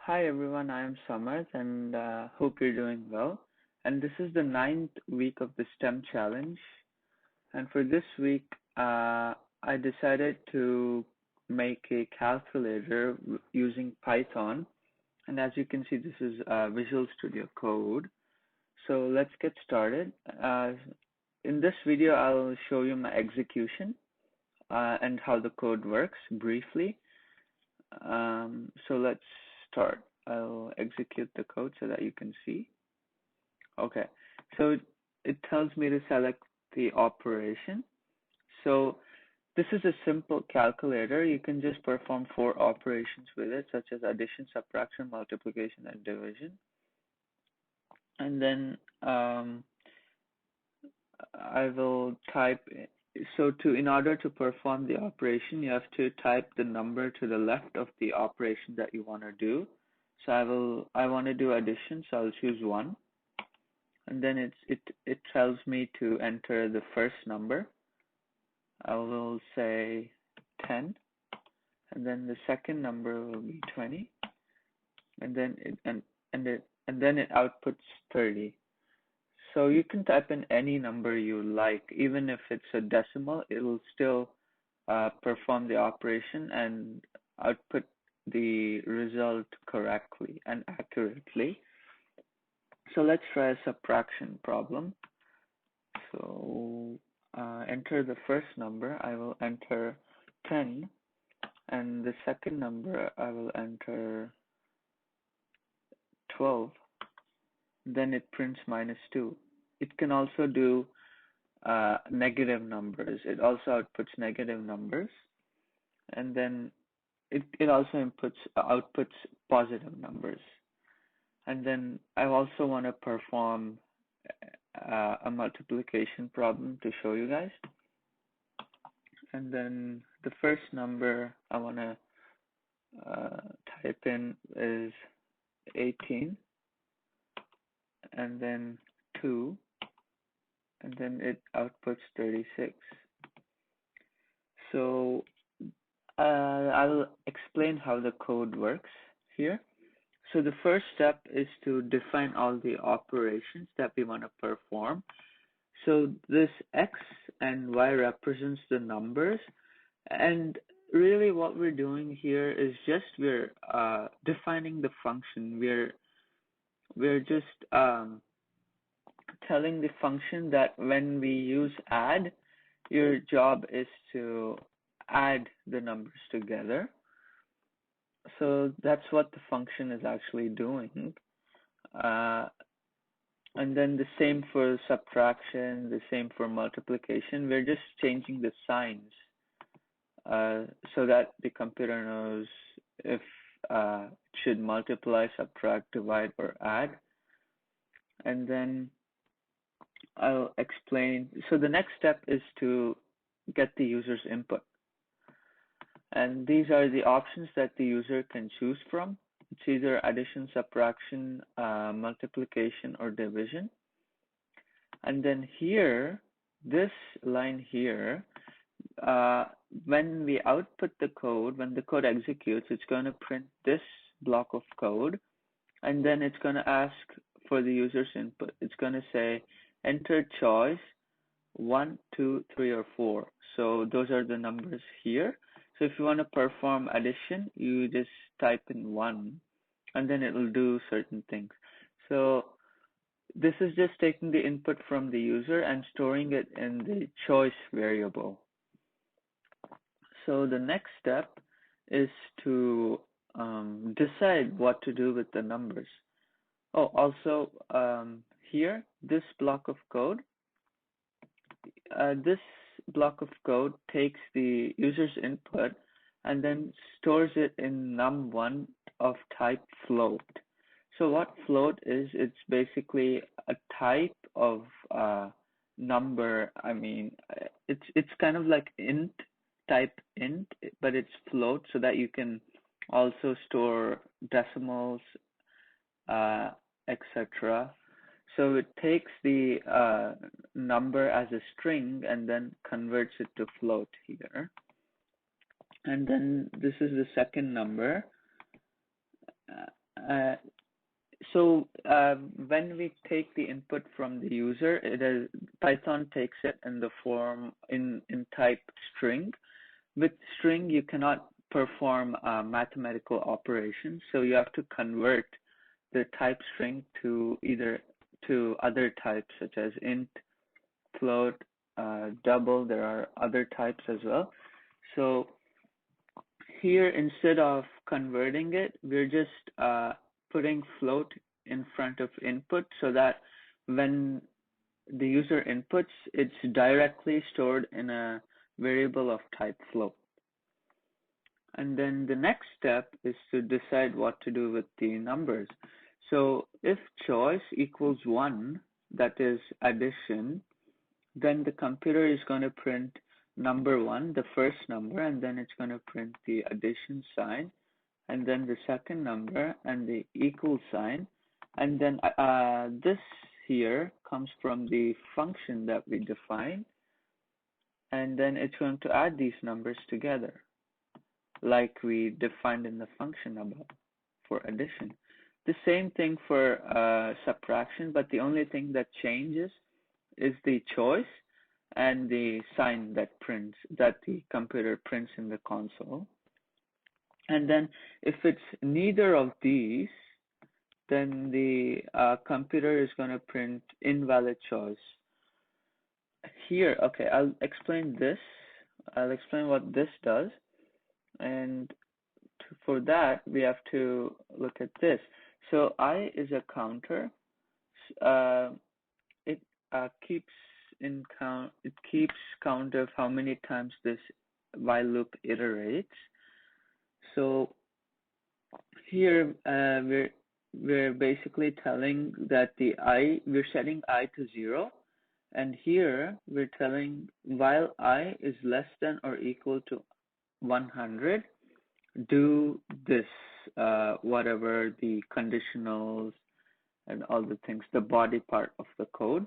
Hi everyone, I am Samarth and hope you're doing well. And this is the ninth week of the STEM challenge. And for this week, I decided to make a calculator using Python. And as you can see, this is Visual Studio Code. So let's get started. In this video, I'll show you my execution and how the code works briefly. So let's start. I'll execute the code so that you can see. Okay, so it tells me to select the operation. So this is a simple calculator. You can just perform 4 operations with it, such as addition, subtraction, multiplication, and division. And then I will type. So in order to perform the operation, you have to type the number to the left of the operation that you want to do. So I want to do addition, so I'll choose 1. And then it tells me to enter the first number. I will say 10, and then the second number will be 20, and then it outputs 30. So you can type in any number you like, even if it's a decimal, it will still perform the operation and output the result correctly and accurately. So let's try a subtraction problem. So enter the first number. I will enter 10, and the second number I will enter 12. Then it prints -2. It can also do negative numbers. It also outputs negative numbers, and then it also outputs positive numbers. And then I also want to perform a multiplication problem to show you guys. And then the first number I want to type in is 18, and then 2, and then it outputs 36. So I'll explain how the code works here. So the first step is to define all the operations that we want to perform. So this X and Y represents the numbers, and really what we're doing here is just we're defining the function. We're just telling the function that when we use add, your job is to add the numbers together. So that's what the function is actually doing. And then the same for subtraction, the same for multiplication. We're just changing the signs so that the computer knows if it should multiply, subtract, divide, or add. And then I'll explain. So the next step is to get the user's input. And these are the options that the user can choose from. It's either addition, subtraction, multiplication, or division. And then here, this line here, when we output the code, when the code executes, it's going to print this block of code, and then it's going to ask for the user's input. It's going to say, enter choice 1, 2, 3, or 4. So those are the numbers here. So if you want to perform addition, you just type in 1, and then it will do certain things. So this is just taking the input from the user and storing it in the choice variable. So the next step is to decide what to do with the numbers. Oh, also here, this block of code, takes the user's input and then stores it in num1 of type float. So what float is, it's basically a type of number. I mean, it's kind of like type int, but it's float, so that you can also store decimals, etc. So it takes the number as a string and then converts it to float here. And then this is the second number. Uh, when we take the input from the user, Python takes it in the form in type string. With string, you cannot perform mathematical operations, so you have to convert the type string to other types such as int, float, double. There are other types as well. So here, instead of converting it, we're just putting float in front of input so that when the user inputs, it's directly stored in a variable of type float. And then the next step is to decide what to do with the numbers. So if choice equals 1, that is addition, then the computer is going to print number 1, the first number, and then it's going to print the addition sign, and then the second number and the equal sign. And then this here comes from the function that we defined, and then it's going to add these numbers together like we defined in the function above for addition. The same thing for subtraction, but the only thing that changes is the choice and the sign that the computer prints in the console. And then if it's neither of these, then the computer is going to print invalid choice. Here, okay, I'll explain this. I'll explain what this does. And for that, we have to look at this. So I is a counter. It keeps count of how many times this while loop iterates. So here we're basically telling that we're setting I to 0, and here we're telling while I is less than or equal to 100, do this, whatever the conditionals and all the things, the body part of the code.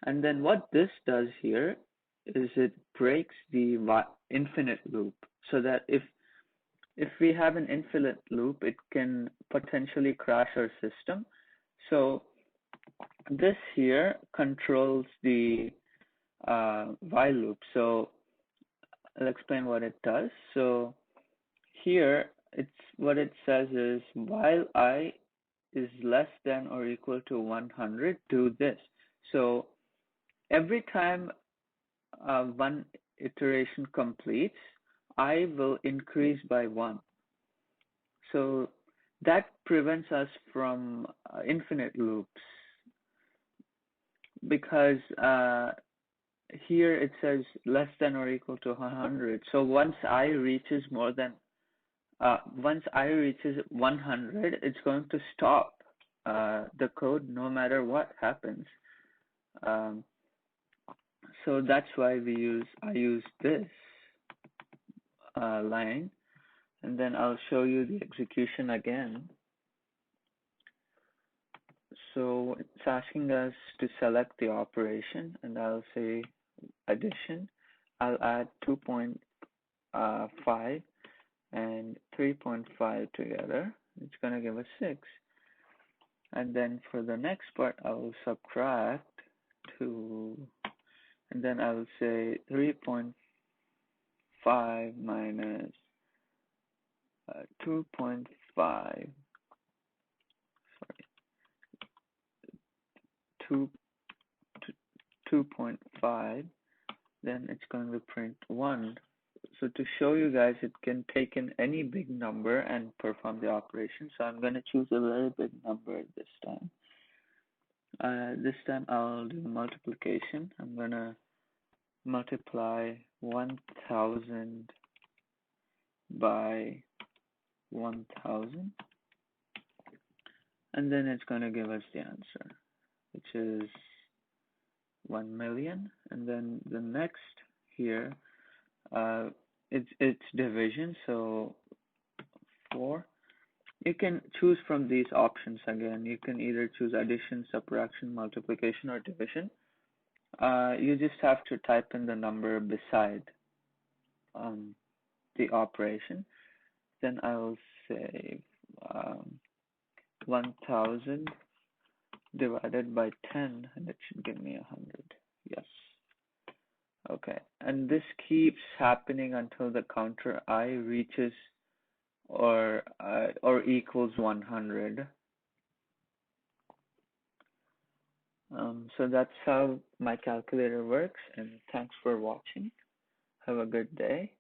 And then what this does here is it breaks the infinite loop, so that if we have an infinite loop, it can potentially crash our system. So this here controls the while loop. So I'll explain what it does. So here, what it says is while I is less than or equal to 100, do this. So every time one iteration completes, I will increase by 1. So that prevents us from infinite loops, because here it says less than or equal to 100. So once I reaches 100, it's going to stop the code no matter what happens. So that's why I use this line, and then I'll show you the execution again. So it's asking us to select the operation, and I'll say addition. I'll add 2.5 and 3.5 together. It's going to give us 6. And then for the next part, I will subtract 2, and then I will say 3.5 minus 2.5, sorry, 2.5, then it's going to print 1. So to show you guys, it can take in any big number and perform the operation. So I'm going to choose a very big number this time. This time I'll do multiplication. I'm going to multiply 1000 by 1000. And then it's going to give us the answer, which is 1 million. And then the next here, it's division, so 4. You can choose from these options again. You can either choose addition, subtraction, multiplication, or division. You just have to type in the number beside the operation. Then I will say 1000 divided by 10, and it should give me 100. Yes. Okay. And this keeps happening until the counter I reaches or equals 100. So that's how my calculator works, and thanks for watching. Have a good day.